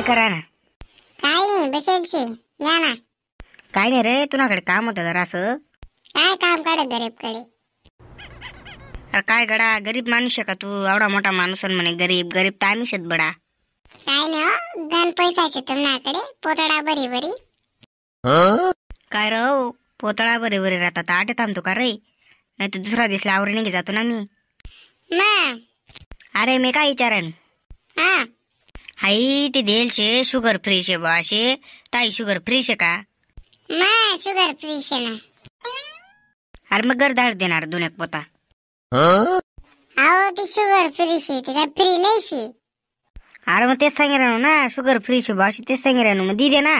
करा ना? काय नाही, बसेलशी या ना. काय नाही रे, तुझ्याकडे काम होतं जरा असं. काय काम काढत गरीबकडे? अरे काय गडा, गरीब माणूस आहे का तू? एवढा मोठा माणूस म्हणे गरीब गरीब तर आम्हीच आहेत बडा. काय नाही गण पैसाचे तुमच्याकडे, पोतडा बरी बरी. काय राव, पोतळा बरे बरे राहतात. आठ थांबतो का रे? नाही तर दुसरा दिसला आवरी निघे जातो ना मी. मग अरे मी काय विचारेन, हा हाई ते देलचे शुगर फ्री शे बा असे. ताई शुगर फ्री शे का? मग शुगर फ्री शे ना. अरे मग गरदाड देणार दोन एक पोता. अहो ती शुगर फ्री शे, ती काय फ्री नाही शे. अरे मग तेच सांगे राहू ना, शुगर फ्री शे बा अशी तेच सांगे राहू, मग दी दे ना.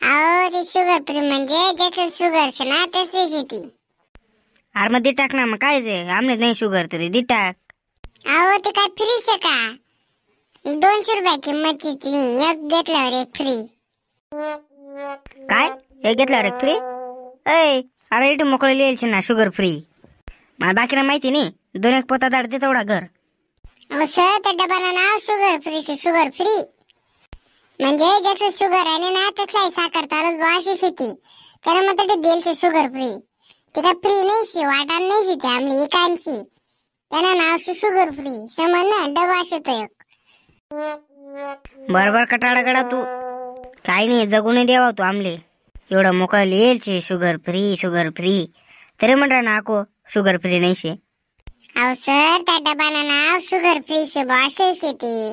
अहो ती शुगर फ्री म्हणजे ज्याचं शुगर शे ना तेच देशी ती. अरे मग दी टाक ना, मग काय जे आमने नाही शुगर तरी दी टाक. अहो ती काय फ्री शे का? 200 रुपये किंमतची ती, एक घेतल्यावर एक फ्री. काय एक घेतल्यावर एक फ्री? अरे इथे मोकळे लिहायचे ना शुगर फ्री. मला बाकीला माहिती नाही. दोन एक पोता दाड दे तेवढा घर. अहो सर त्या डबाला नाव शुगर फ्री शे, शुगर फ्री म्हणजे ज्याचं शुगर आहे ना त्यातला साखर चालत बा अशी शेती. त्याला मग ते देलचे शुगर फ्री. ती काय फ्री नाही शे, वाटाण नाही शे, ती आमली एकांची. त्याला नाव शे शुगर फ्री. समज ना, डबा शेतो एक. बरोबर कटाळा गडा तू. काही नाही जगून द्यावा तू आमले. एवढं मोकळं लिहायचे शुगर फ्री शुगर फ्री, तरी म्हणा ना को शुगर फ्री नाही शे. अहो सर त्या डबाला नाव शुगर फ्री शे बा असे शेती.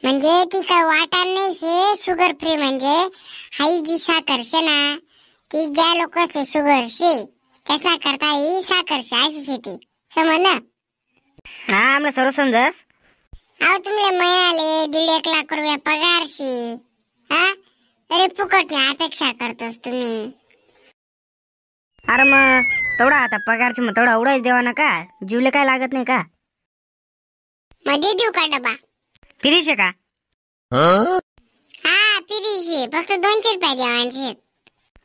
म्हणजे ती काय वाटाण नाही शे. शुगर फ्री म्हणजे हाई जी साखर शे ना, ती ज्या लोकांचे शुगर शे त्याचा करता ही साखर शे अशी शेती. समज ना. हा आम्हाला सर्व समजस. अहो तुमले महिन्याले 1.5 लाख रुपये पगार शे. हा अरे फुकटने अपेक्षा करतोस तुम्ही. अरे मग तेवढा आता पगारची मग तेवढा उडायच देवा ना का? जीवले काय लागत नाही का? मध्ये देऊ का डबा? फ्री शे का? हा फ्री शे, फक्त 200 रुपये द्यावांचे.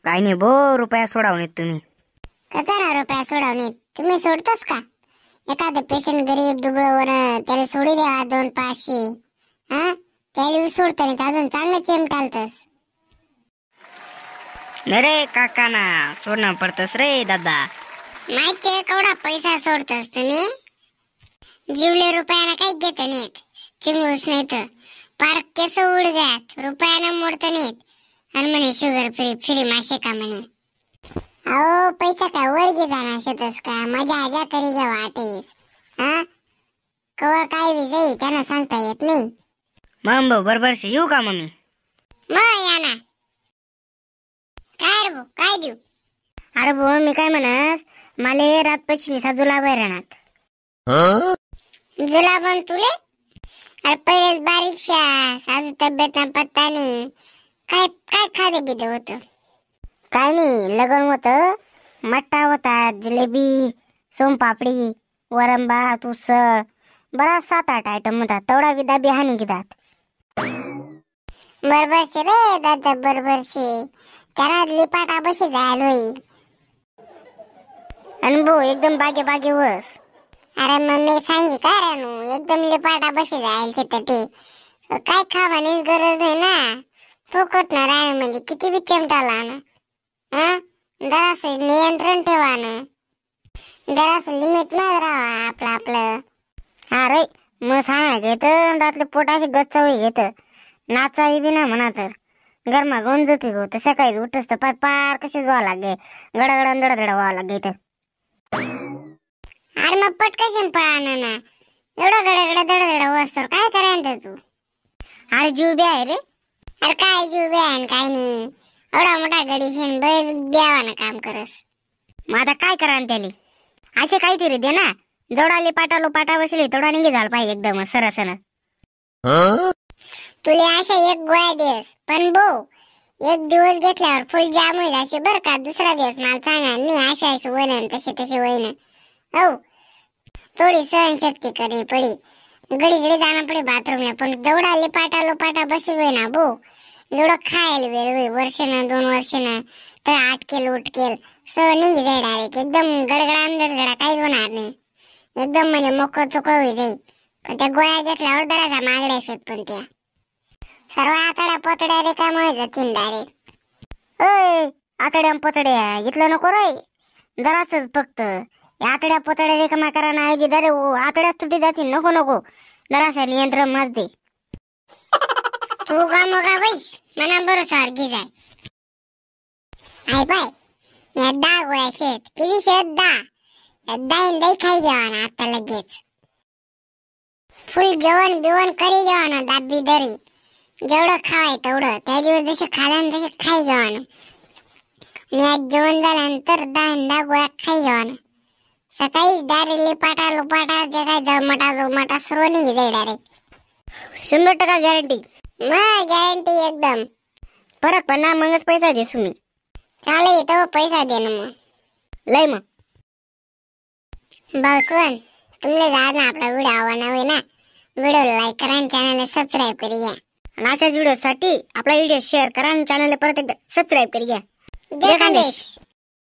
काही नाही भो, रुपया सोडावून येत तुम्ही. कचारा रुपया सोडवणे तुम्ही सोडतोस का? एखादं पेशंट गरीब दुबळवर त्याला सोडी द्या 2-500. हा त्याला सोडतो नाही अजून चांगलं चेमटालतस. अरे काका ना सोडणं पडतस रे दादा. माहितीये केवढा पैसा सोडतोस तुम्ही? जीवले रुपयाला काही घेत नाहीत, चिंगूस नाही तर पार केस उडग्यात रुपयाला मोडत नाहीत. आणि म्हणे शुगर फ्री फ्री मासे का म्हणे. अहो पैसा काय वर घे जाणार शेतस का? मजा आजा करी घ्या वाटेस. हा कवर काय विजयी त्यांना सांगता येत नाही. मग बरोबर शे, येऊ का मम्मी? मग या ना. काय रे भाऊ, काय देऊ? अरे भाऊ मी काय म्हणस, माले रात पशी जुलाब आहे रानात. जुलाबन तुले? अरे पहिलेच बारीकशा साजू तब्येत ना पत्ता नाही. काय काय खादे बिदे होत? काय नाही लगन होत, मट्टा होता, जिलेबी, सोमपापडी, वरण भात, उसळ, बरा 7-8 आयटम होतात. तेवढा विदा बिहानी घेतात. बरोबर शे रे दादा, बरोबर शे. त्याला लिपाटा बशी जायला होई. अनुभव एकदम बागे बागे वस. अरे मम्मी सांगी का रानू, एकदम लिपाटा बशी जायला तर ते काय खावानीच गरज आहे ना. फुकट ना राहणं म्हणजे किती बी चमटाला ना. हा जरासं नियंत्रण ठेवा ना, जरासं लिमिट मध्ये राहा आपलं आपलं. हा रे मग सांगाय घेत रातले पोटाशी गच्चवी घेत. नाचाई बी ना म्हणा तर गरमा गौन झोपी गो तर सकाळी उठस तर पाय पार कशी व्हावं लागे, गडागडा दडदड व्हावं लागे तर. अरे मग पटकन पळा ना, एवढं गडागडा दडदड वाजतो काय करायचं तू? अरे जीव बी आहे रे. अरे काय जीव बी आहे काय नाही, एवढा मोठा गडीशन बस द्यावा ना काम करस. मग आता काय करा त्याला असे काहीतरी दे ना. जोडाली पाटालो पाटा बसली थोडा निघे झाला पाहिजे एकदम सरसन. तुला अशा एक गोळ्या देस, पण भाऊ एक दिवस घेतल्यावर फुल जाम होईल असे बर का. दुसरा दिवस मला सांगा नाही अशा अशी वैन तसे तसे वैन. हो थोडी सहनशक्ती करी पडी, गडी गडी जाणं पडे बाथरूमला. पण जेवढा लिपाटा लोपाटा बसू होई ना भाऊ, जेवढं खायला वेळ होई वर्षानं 2 वर्षानं तर 8 केल उठकेल सव निघी जाई डायरेक्ट. एकदम गडगडा अंदर काहीच होणार नाही. एकदम म्हणजे मोकळं चोकळं होई जाई. पण त्या गोळ्या घेतल्यावर जरासा मागड्या असत पण त्या. सर्व आतड्या पोतड्या रिकाम्या होत जातील डायरेक्ट. अय आतड्या पोतड्या इथलं नको रे, जरासच फक्त आतड्या पोतड्या रिकाम्या करा ना ऐजी दरे आतड्याच तुटी जातील. नको नको जरासा नियंत्रण माज दे. तू गा मगा बैस मना भरोसावर घे जाय. आई बाय या 10 गोळ्या शेत किती शेत 10 दाईन दाई खाई घ्यावा ना आता लगेच. फुल जेवण बिवण करी घ्यावा ना दाबी दरी. जेवढं खावाय तेवढं त्या दिवस जसे खाल्ल्यानं तसे खाई घ्यावा ना. आणि आज जेवण झाल्यानंतर 10 गोळ्या खाई घ्यावा ना. सकाळी डायरेक्टली पाटा लोपाटा जे काय जळमटा जोमटा सर्व निघी जाईल डायरेक्ट. 100% गॅरंटी. मग गॅरंटी एकदम. फरक पडणार मगच पैसा दे तुम्ही. चालेल येतो पैसा दे ना मग. लय मग भाऊसवन तुमले आज ना आपला व्हिडिओ आवडला होय ना व्हिडिओ लाईक करा आणि चॅनलला सबस्क्राईब करी घ्या. आणि अशाच व्हिडिओसाठी आपला व्हिडिओ शेअर करा आणि चॅनलला परत एकदा सबस्क्राईब करी घ्या. जय खानदेश.